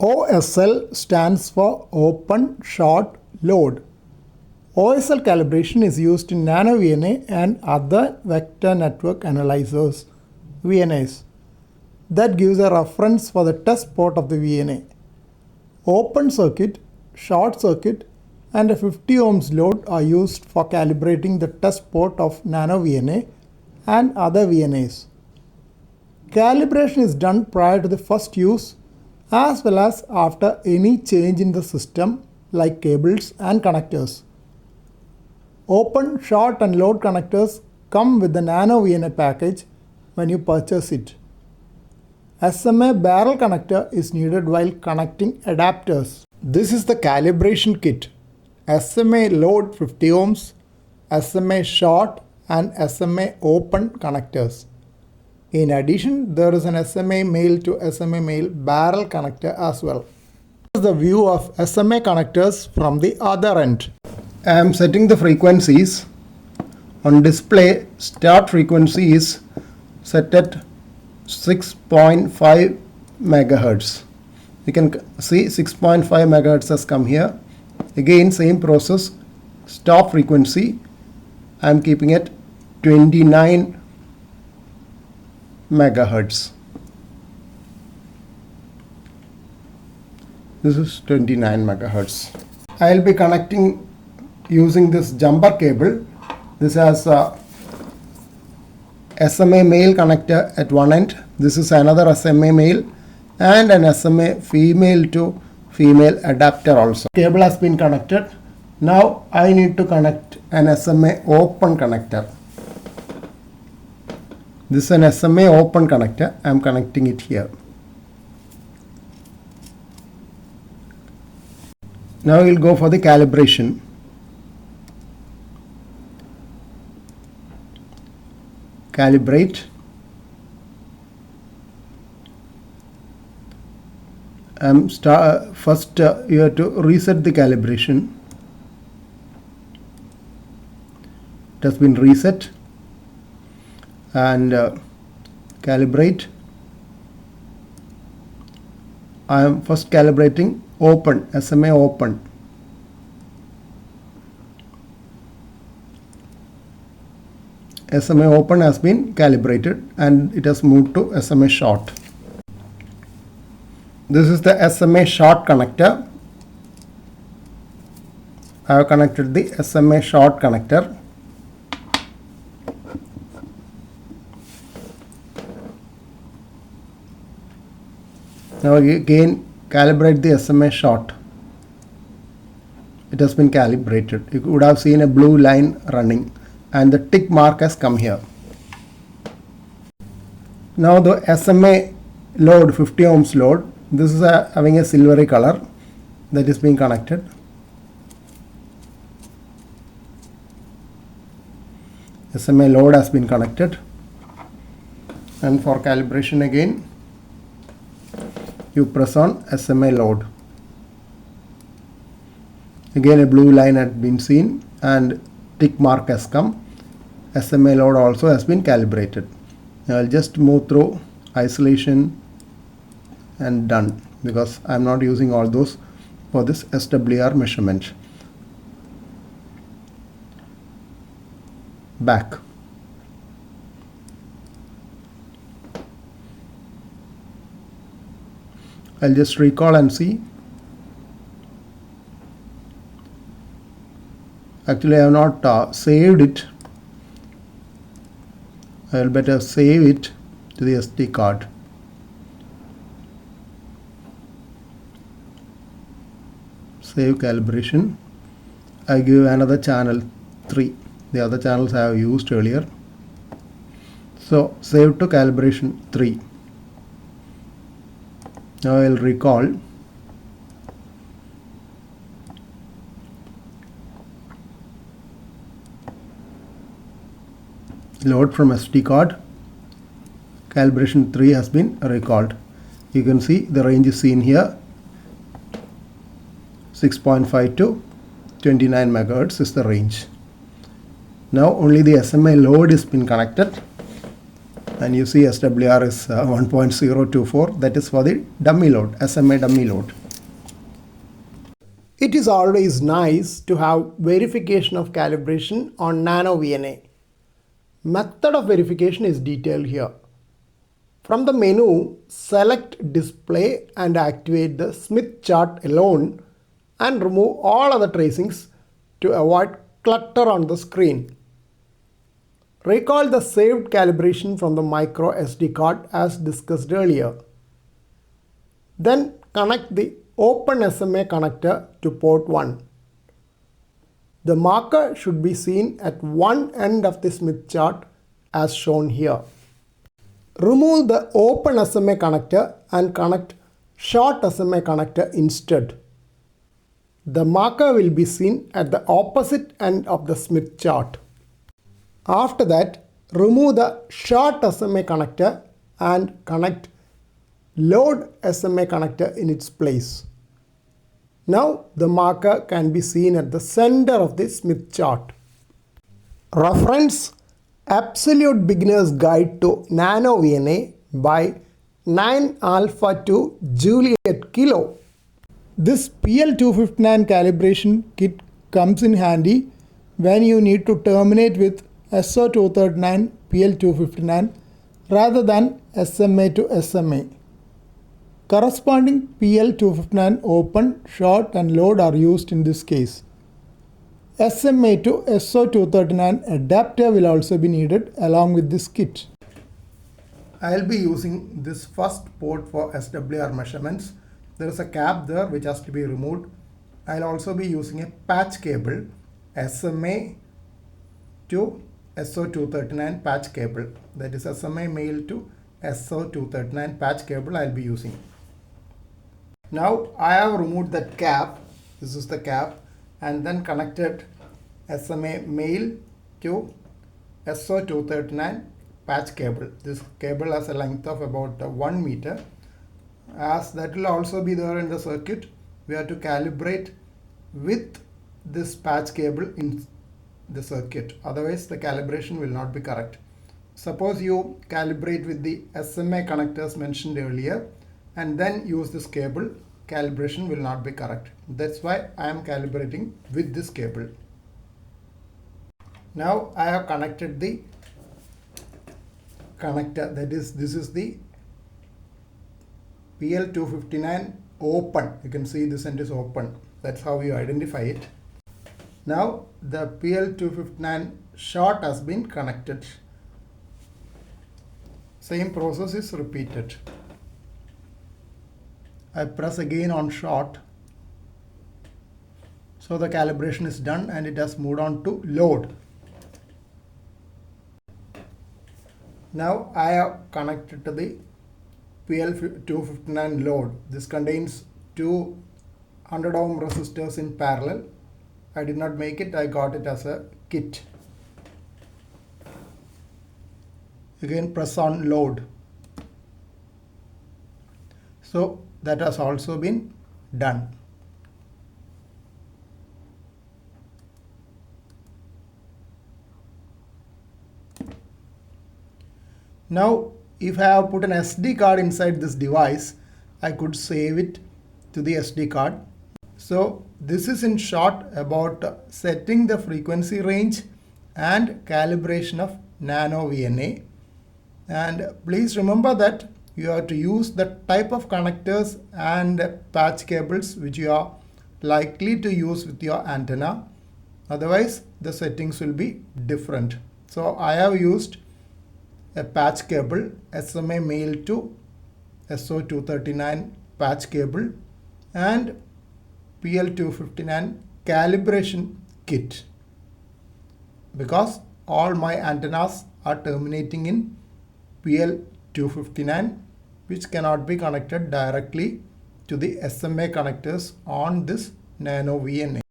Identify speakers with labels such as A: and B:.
A: OSL stands for Open Short Load. OSL calibration is used in NanoVNA and other vector network analyzers, VNAs. That gives a reference for the test port of the VNA. Open circuit, short circuit, and a 50 ohms load are used for calibrating the test port of NanoVNA and other VNAs. Calibration is done prior to the first use as well as after any change in the system like cables and connectors. Open, short and load connectors come with the NanoVNA package when you purchase it. SMA barrel connector is needed while connecting adapters. This is the calibration kit. SMA load 50 ohms, SMA short and SMA open connectors. In addition, there is an SMA male to SMA male barrel connector as well. This is the view of SMA connectors from the other end. I am setting the frequencies. On display, start frequency is set at 6.5 megahertz. You can see 6.5 megahertz has come here. Again, same process. Stop frequency, I am keeping at 29 megahertz. This is 29 megahertz. I will be connecting using this jumper cable. This has a SMA male connector at one end. This is another SMA male and an SMA female to female adapter also. Cable has been connected. Now I need to connect an SMA open connector. This is an SMA open connector. I am connecting it here. Now we will go for the calibration. Calibrate. First you have to reset the calibration. It has been reset. And calibrate. I am first calibrating open, SMA open. SMA open has been calibrated and it has moved to SMA short. This is the SMA short connector. I have connected the SMA short connector. Now again calibrate the SMA short. It has been calibrated. You would have seen a blue line running and the tick mark has come here. Now the SMA load, 50 ohms load, this is having a silvery color that is being connected. SMA load has been connected, and for calibration again you press on SMA load. Again a blue line had been seen and tick mark has come. SMA load also has been calibrated. Now I'll just move through isolation and done, because I'm not using all those for this SWR measurement. Back. I'll just recall and see. Actually, I have not saved it. I will better save it to the SD card. Save calibration. I give another channel 3. The other channels I have used earlier. So save to calibration 3. Now I will recall. Load from SD card. Calibration 3 has been recalled. You can see the range is seen here. 6.5 to 29 megahertz is the range. Now only the SMA load has been connected. And you see SWR is 1.024, that is for the dummy load, SMA dummy load. It is always nice to have verification of calibration on NanoVNA. Method of verification is detailed here. From the menu, select Display and activate the Smith chart alone and remove all other tracings to avoid clutter on the screen. Recall the saved calibration from the micro SD card as discussed earlier. Then connect the Open SMA connector to port 1. The marker should be seen at one end of the Smith chart as shown here. Remove the Open SMA connector and connect Short SMA connector instead. The marker will be seen at the opposite end of the Smith chart. After that, remove the Short SMA connector and connect Load SMA connector in its place. Now the marker can be seen at the center of the Smith chart. Reference Absolute Beginner's Guide to NanoVNA by 9 Alpha 2 Juliet Kilo. This PL259 calibration kit comes in handy when you need to terminate with SO239 PL259 rather than SMA to SMA. Corresponding PL259 open, short and load are used in this case. SMA to SO239 adapter will also be needed along with this kit. I will be using this first port for SWR measurements. There is a cap there which has to be removed. I will also be using a patch cable, SMA to SO239 patch cable. That is SMA male to SO239 patch cable I will be using. Now I have removed that cap, this is the cap, and then connected SMA male to SO239 patch cable. This cable has a length of about 1 meter. As that will also be there in the circuit, we have to calibrate with this patch cable in the circuit. Otherwise the calibration will not be correct. Suppose you calibrate with the SMA connectors mentioned earlier and then use this cable, calibration will not be correct. That's why I am calibrating with this cable. Now I have connected the connector, that is, this is the PL259 open. You can see this end is open. That's how you identify it. Now the PL259 short has been connected. Same process is repeated. I press again on short. So the calibration is done and it has moved on to load. Now I have connected to the PL259 load. This contains two 100 ohm resistors in parallel. I did not make it, I got it as a kit. Again press on load. So that has also been done. Now if I have put an SD card inside this device, I could save it to the SD card. So this is in short about setting the frequency range and calibration of NanoVNA. And please remember that you have to use the type of connectors and patch cables which you are likely to use with your antenna. Otherwise the settings will be different. So I have used a patch cable, SMA male to SO239 patch cable, and PL259 calibration kit, because all my antennas are terminating in PL259, which cannot be connected directly to the SMA connectors on this NanoVNA.